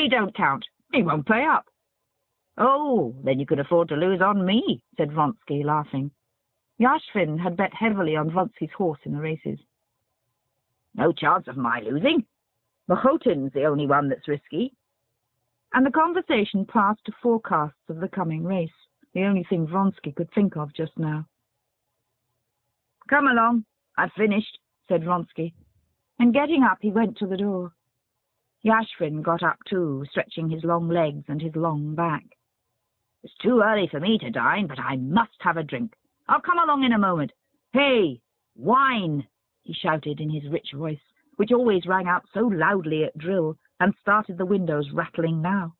They don't count. He won't play up. Oh, then you could afford to lose on me, said Vronsky, laughing. Yashvin had bet heavily on Vronsky's horse in the races. No chance of my losing. Mahotin's the only one that's risky. And the conversation passed to forecasts of the coming race, the only thing Vronsky could think of just now. Come along, I've finished, said Vronsky, and getting up he went to the door. Yashvin got up too, stretching his long legs and his long back. It's too early for me to dine, but I must have a drink. I'll come along in a moment. Hey, wine, he shouted in his rich voice, which always rang out so loudly at drill and started the windows rattling now.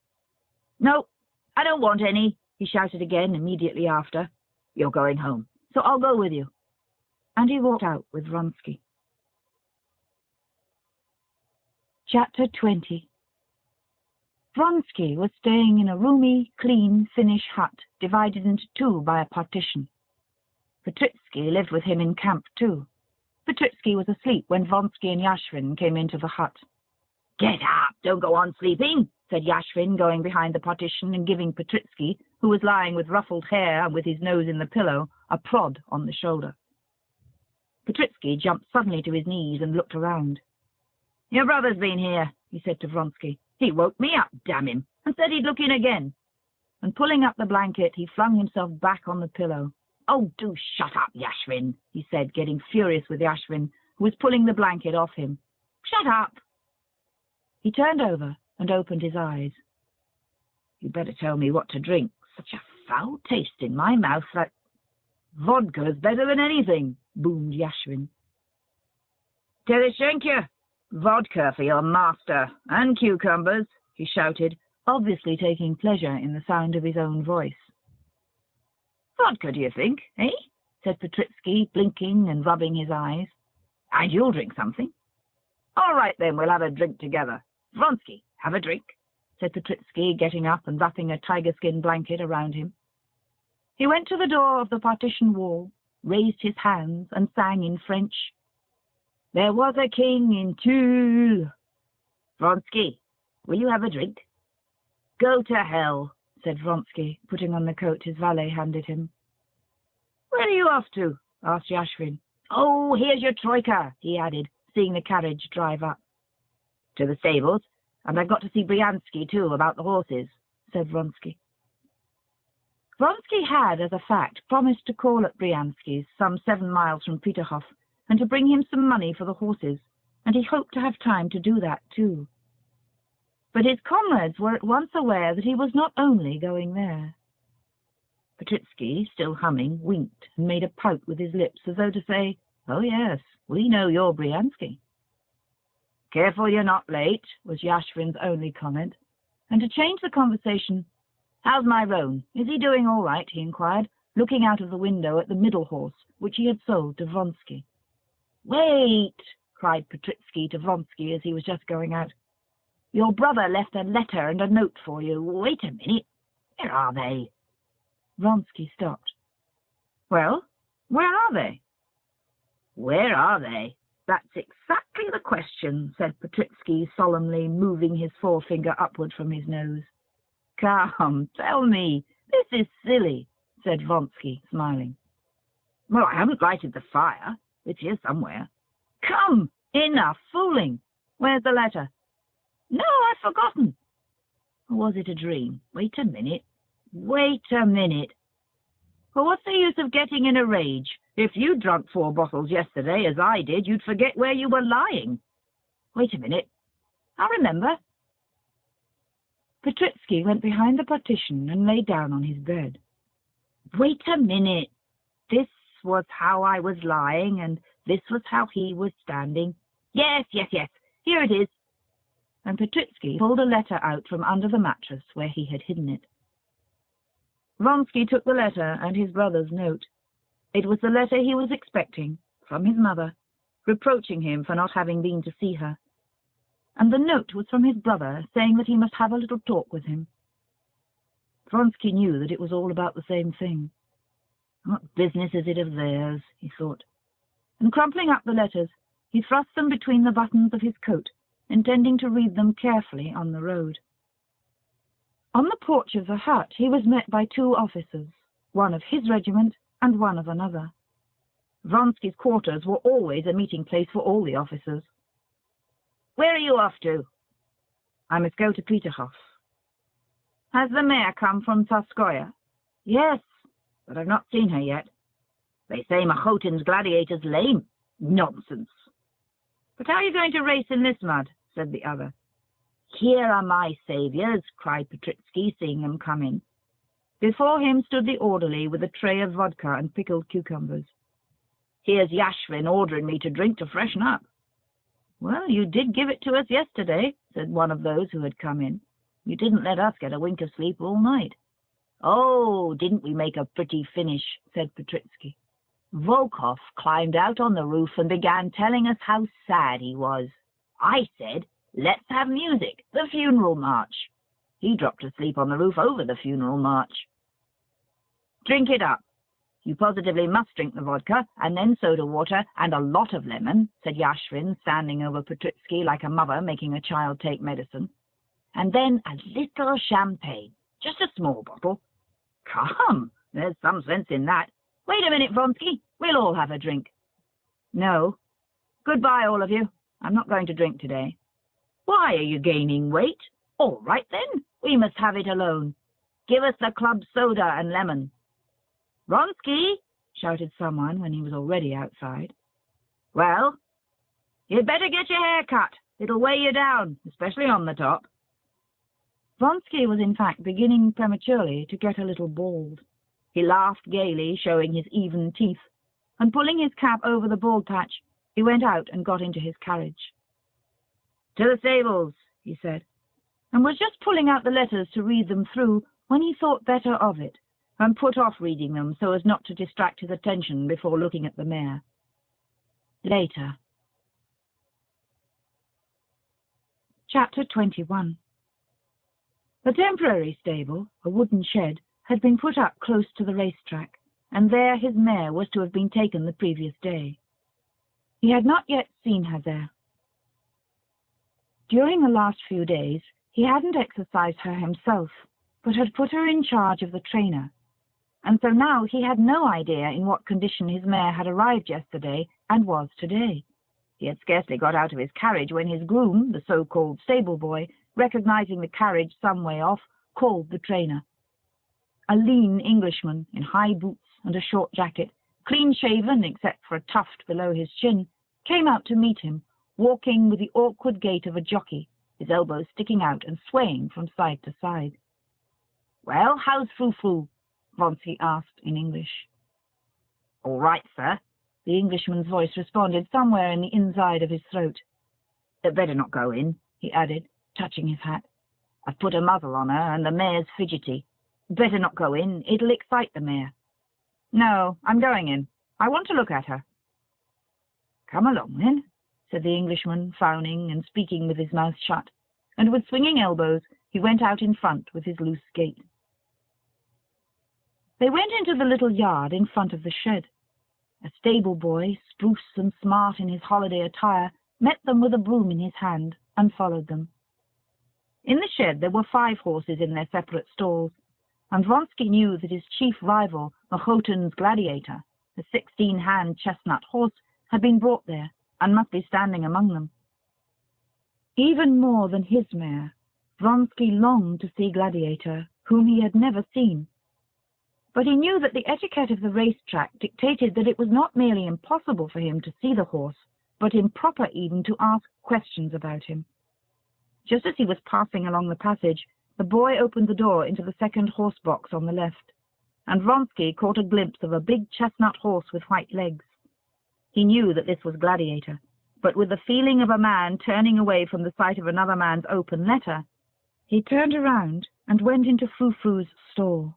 No, I don't want any, he shouted again immediately after. You're going home, so I'll go with you. And he walked out with Vronsky. Chapter 20. Vronsky was staying in a roomy, clean Finnish hut, divided into two by a partition. Petritsky lived with him in camp too. Petritsky was asleep when Vronsky and Yashvin came into the hut. Get up, don't go on sleeping, said Yashvin, going behind the partition and giving Petritsky, who was lying with ruffled hair and with his nose in the pillow, a prod on the shoulder. Petritsky jumped suddenly to his knees and looked around. Your brother's been here, he said to Vronsky. He woke me up, damn him, and said he'd look in again. And pulling up the blanket, he flung himself back on the pillow. Oh, do shut up, Yashvin, he said, getting furious with Yashvin, who was pulling the blanket off him. Shut up! He turned over and opened his eyes. You'd better tell me what to drink. Such a foul taste in my mouth that... Vodka's better than anything, boomed Yashvin. Tereshenka! Vodka for your master, and cucumbers, he shouted, obviously taking pleasure in the sound of his own voice. Vodka, do you think, eh? Said Petritsky, blinking and rubbing his eyes. And you'll drink something. All right, then, we'll have a drink together. Vronsky, have a drink, said Petritsky, getting up and wrapping a tiger-skin blanket around him. He went to the door of the partition wall, raised his hands, and sang in French. There was a king in Tulle. Vronsky, will you have a drink? Go to hell, said Vronsky, putting on the coat his valet handed him. Where are you off to? Asked Yashvin. Oh, here's your troika, he added, seeing the carriage drive up. To the stables, and I've got to see Bryansky, too, about the horses, said Vronsky. Vronsky had, as a fact, promised to call at Bryansky's, some 7 miles from Peterhof, and to bring him some money for the horses, and he hoped to have time to do that too. But his comrades were at once aware that he was not only going there. Petritsky, still humming, winked and made a pout with his lips as though to say, Oh yes, we know you're Bryansky. Careful you're not late, was Yashvin's only comment, and to change the conversation, How's my roan? Is he doing all right? He inquired, looking out of the window at the middle horse, which he had sold to Vronsky. Wait, cried Petritsky to Vronsky as he was just going out. Your brother left a letter and a note for you. Wait a minute. Where are they? Vronsky stopped. Well, where are they? Where are they? That's exactly the question, said Petritsky solemnly, moving his forefinger upward from his nose. Come, tell me. This is silly, said Vronsky, smiling. Well, I haven't lighted the fire. It's here somewhere. Come, enough fooling. Where's the letter? No, I've forgotten. Or was it a dream? Wait a minute. Wait a minute. Well, what's the use of getting in a rage? If you drunk 4 bottles yesterday, as I did, you'd forget where you were lying. Wait a minute. I'll remember. Petritsky went behind the partition and lay down on his bed. Wait a minute. This was how I was lying, and this was how he was standing. Yes. Here it is. And Petritsky pulled a letter out from under the mattress where he had hidden it. Vronsky took the letter and his brother's note. It was the letter he was expecting, from his mother, reproaching him for not having been to see her. And the note was from his brother, saying that he must have a little talk with him. Vronsky knew that it was all about the same thing. What business is it of theirs, he thought. And crumpling up the letters, he thrust them between the buttons of his coat, intending to read them carefully on the road. On the porch of the hut he was met by two officers, one of his regiment and one of another. Vronsky's quarters were always a meeting place for all the officers. "Where are you off to?" "I must go to Peterhof." "Has the mare come from Tsarskoye?" "Yes, but I've not seen her yet." "They say Machotin's Gladiator's lame." "Nonsense." "But how are you going to race in this mud?" said the other. "Here are my saviours," cried Petritsky, seeing them coming. Before him stood the orderly with a tray of vodka and pickled cucumbers. "Here's Yashvin ordering me to drink to freshen up." "Well, you did give it to us yesterday," said one of those who had come in. "You didn't let us get a wink of sleep all night." "Oh, didn't we make a pretty finish?" said Petritsky. "Volkov climbed out on the roof and began telling us how sad he was. I said, 'Let's have music, the funeral march.' He dropped asleep on the roof over the funeral march." "Drink it up. You positively must drink the vodka, and then soda water, and a lot of lemon," said Yashvin, standing over Petritsky like a mother making a child take medicine. "And then a little champagne, just a small bottle." "Come, there's some sense in that. Wait a minute, Vronsky, we'll all have a drink." "No. Goodbye, all of you. I'm not going to drink today." "Why, are you gaining weight? All right, then, we must have it alone. Give us the club soda and lemon." "Vronsky!" shouted someone when he was already outside. "Well?" "You'd better get your hair cut. It'll weigh you down, especially on the top." Vronsky was in fact beginning prematurely to get a little bald. He laughed gaily, showing his even teeth, and pulling his cap over the bald patch, he went out and got into his carriage. "To the stables," he said, and was just pulling out the letters to read them through when he thought better of it, and put off reading them so as not to distract his attention before looking at the mare. Later. Chapter 21. The temporary stable, a wooden shed, had been put up close to the racetrack, and there his mare was to have been taken the previous day. He had not yet seen her there. During the last few days he hadn't exercised her himself, but had put her in charge of the trainer, and so now he had no idea in what condition his mare had arrived yesterday and was today. He had scarcely got out of his carriage when his groom, the so-called stable boy, recognizing the carriage some way off, called the trainer. A lean Englishman in high boots and a short jacket, clean-shaven except for a tuft below his chin, came out to meet him, walking with the awkward gait of a jockey, his elbows sticking out and swaying from side to side. "Well, how's Frou-Frou?" Vronsky asked in English. "All right, sir," the Englishman's voice responded somewhere in the inside of his throat. "Better not go in," he added, touching his hat. "I've put a muzzle on her, and the mare's fidgety. Better not go in, it'll excite the mare." "No, I'm going in. I want to look at her." "Come along, then," said the Englishman, frowning and speaking with his mouth shut, and with swinging elbows he went out in front with his loose gait. They went into the little yard in front of the shed. A stable boy, spruce and smart in his holiday attire, met them with a broom in his hand and followed them. In the shed there were 5 horses in their separate stalls, and Vronsky knew that his chief rival, Machotin's Gladiator, the 16-hand chestnut horse, had been brought there and must be standing among them. Even more than his mare, Vronsky longed to see Gladiator, whom he had never seen. But he knew that the etiquette of the racetrack dictated that it was not merely impossible for him to see the horse, but improper even to ask questions about him. Just as he was passing along the passage, the boy opened the door into the second horse box on the left, and Vronsky caught a glimpse of a big chestnut horse with white legs. He knew that this was Gladiator, but with the feeling of a man turning away from the sight of another man's open letter, he turned around and went into Frou-Frou's stall.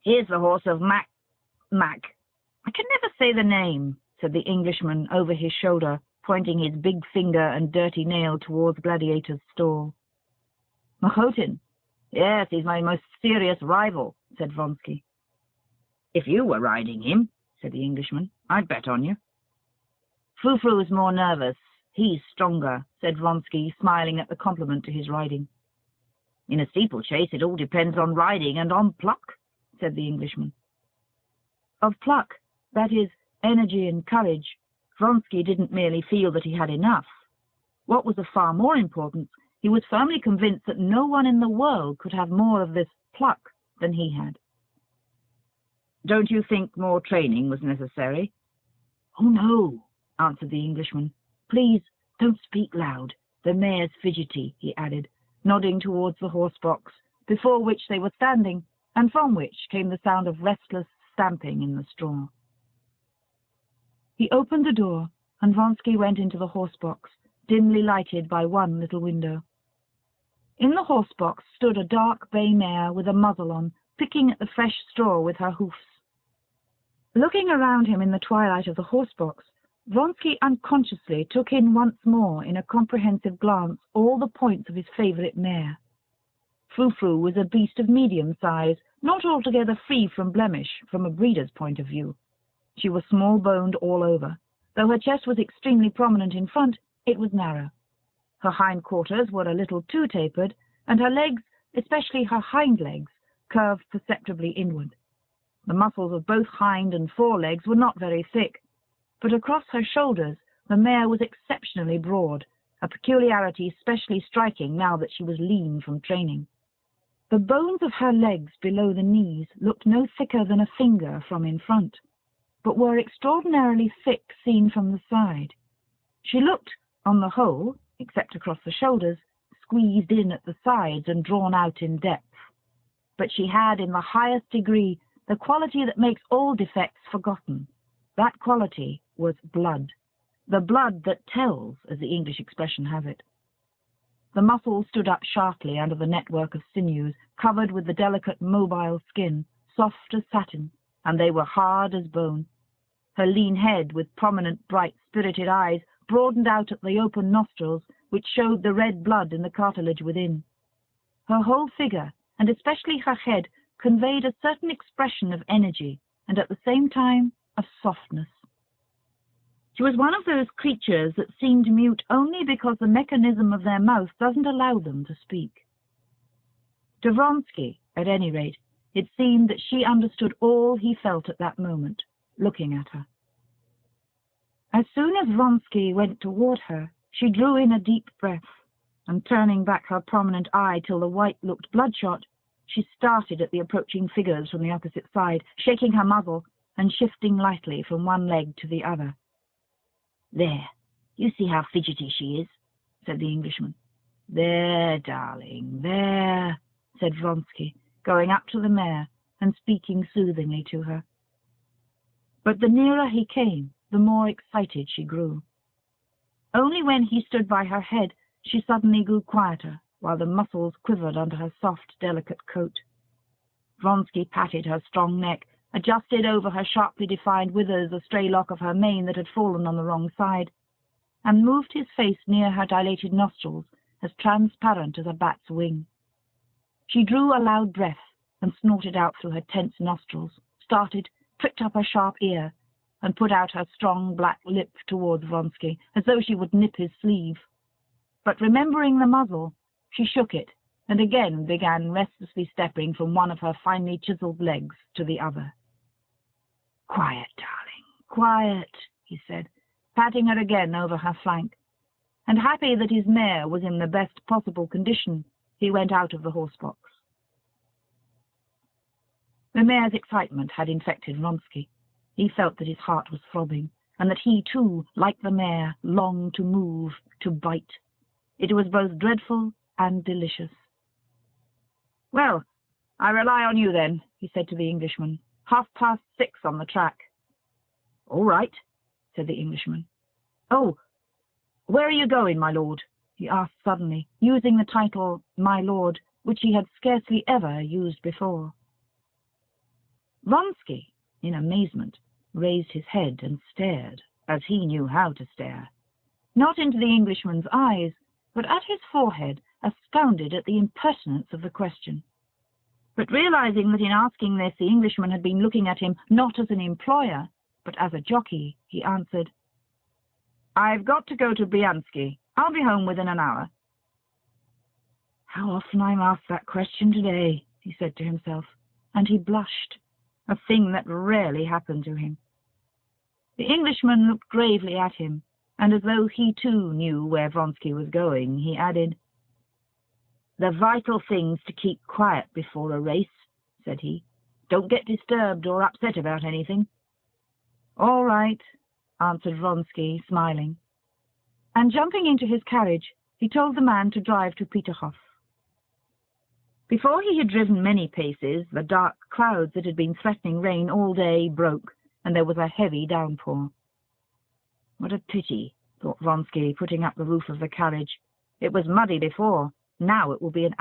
"Here's the horse of Mac. I can never say the name," said the Englishman over his shoulder, pointing his big finger and dirty nail towards Gladiator's stall. "Machotin? Yes, he's my most serious rival," said Vronsky. "If you were riding him," said the Englishman, "I'd bet on you." "Frou-Frou's more nervous. He's stronger," said Vronsky, smiling at the compliment to his riding. In a steeplechase it all depends on riding and on pluck, said the Englishman. Of pluck, that is, energy and courage, Vronsky didn't merely feel that he had enough. What was of far more importance, he was firmly convinced that no one in the world could have more of this pluck than he had. Don't you think more training was necessary? Oh, no, answered the Englishman. Please, don't speak loud. The mare's fidgety, he added, nodding towards the horse box, before which they were standing, and from which came the sound of restless stamping in the straw. He opened the door, and Vronsky went into the horse box, dimly lighted by one little window. In the horse box stood a dark bay mare with a muzzle on, picking at the fresh straw with her hoofs. Looking around him in the twilight of the horse box, Vronsky unconsciously took in once more in a comprehensive glance all the points of his favourite mare. Frou-Frou was a beast of medium size, not altogether free from blemish from a breeder's point of view. She was small-boned all over. Though her chest was extremely prominent in front, it was narrow. Her hind quarters were a little too tapered, and her legs, especially her hind legs, curved perceptibly inward. The muscles of both hind and fore legs were not very thick, but across her shoulders the mare was exceptionally broad, a peculiarity especially striking now that she was lean from training. The bones of her legs below the knees looked no thicker than a finger from in front, but were extraordinarily thick seen from the side. She looked, on the whole, except across the shoulders, squeezed in at the sides and drawn out in depth. But she had, in the highest degree, the quality that makes all defects forgotten. That quality was blood. The blood that tells, as the English expression has it. The muscles stood up sharply under the network of sinews, covered with the delicate mobile skin, soft as satin, and they were hard as bone. Her lean head, with prominent, bright, spirited eyes, broadened out at the open nostrils, which showed the red blood in the cartilage within. Her whole figure, and especially her head, conveyed a certain expression of energy, and at the same time of softness. She was one of those creatures that seemed mute only because the mechanism of their mouth doesn't allow them to speak. To Vronsky, at any rate, it seemed that she understood all he felt at that moment, looking at her. As soon as Vronsky went toward her, she drew in a deep breath, and turning back her prominent eye till the white looked bloodshot, she started at the approaching figures from the opposite side, shaking her muzzle and shifting lightly from one leg to the other. "There, you see how fidgety she is," said the Englishman. "There, darling, there," said Vronsky, going up to the mare and speaking soothingly to her. But the nearer he came, the more excited she grew. Only when he stood by her head she suddenly grew quieter, while the muscles quivered under her soft, delicate coat. Vronsky patted her strong neck, adjusted over her sharply defined withers a stray lock of her mane that had fallen on the wrong side, and moved his face near her dilated nostrils, as transparent as a bat's wing. She drew a loud breath and snorted out through her tense nostrils, started, pricked up her sharp ear, and put out her strong black lip towards Vronsky, as though she would nip his sleeve. But remembering the muzzle, she shook it, and again began restlessly stepping from one of her finely chiselled legs to the other. "Quiet, darling, quiet," he said, patting her again over her flank, and happy that his mare was in the best possible condition, he went out of the horse-box. The mare's excitement had infected Vronsky. He felt that his heart was throbbing, and that he, too, like the mare, longed to move, to bite. It was both dreadful and delicious. "Well, I rely on you then," he said to the Englishman. 6:30 on the track." "All right," said the Englishman. "Oh, where are you going, my lord?" he asked suddenly, using the title "my lord," which he had scarcely ever used before. Vronsky, in amazement, raised his head and stared, as he knew how to stare, not into the Englishman's eyes, but at his forehead, astounded at the impertinence of the question. But realizing that in asking this the Englishman had been looking at him not as an employer, but as a jockey, he answered, "I've got to go to Briansky. I'll be home within an hour." How often I'm asked that question today, he said to himself, and he blushed, a thing that rarely happened to him. The Englishman looked gravely at him, and as though he too knew where Vronsky was going, he added, "The vital thing's to keep quiet before a race," said he. "Don't get disturbed or upset about anything." "All right," answered Vronsky, smiling. And jumping into his carriage, he told the man to drive to Peterhof. Before he had driven many paces, the dark clouds that had been threatening rain all day broke, and there was a heavy downpour. "What a pity," thought Vronsky, putting up the roof of the carriage. "It was muddy before. Now it will be an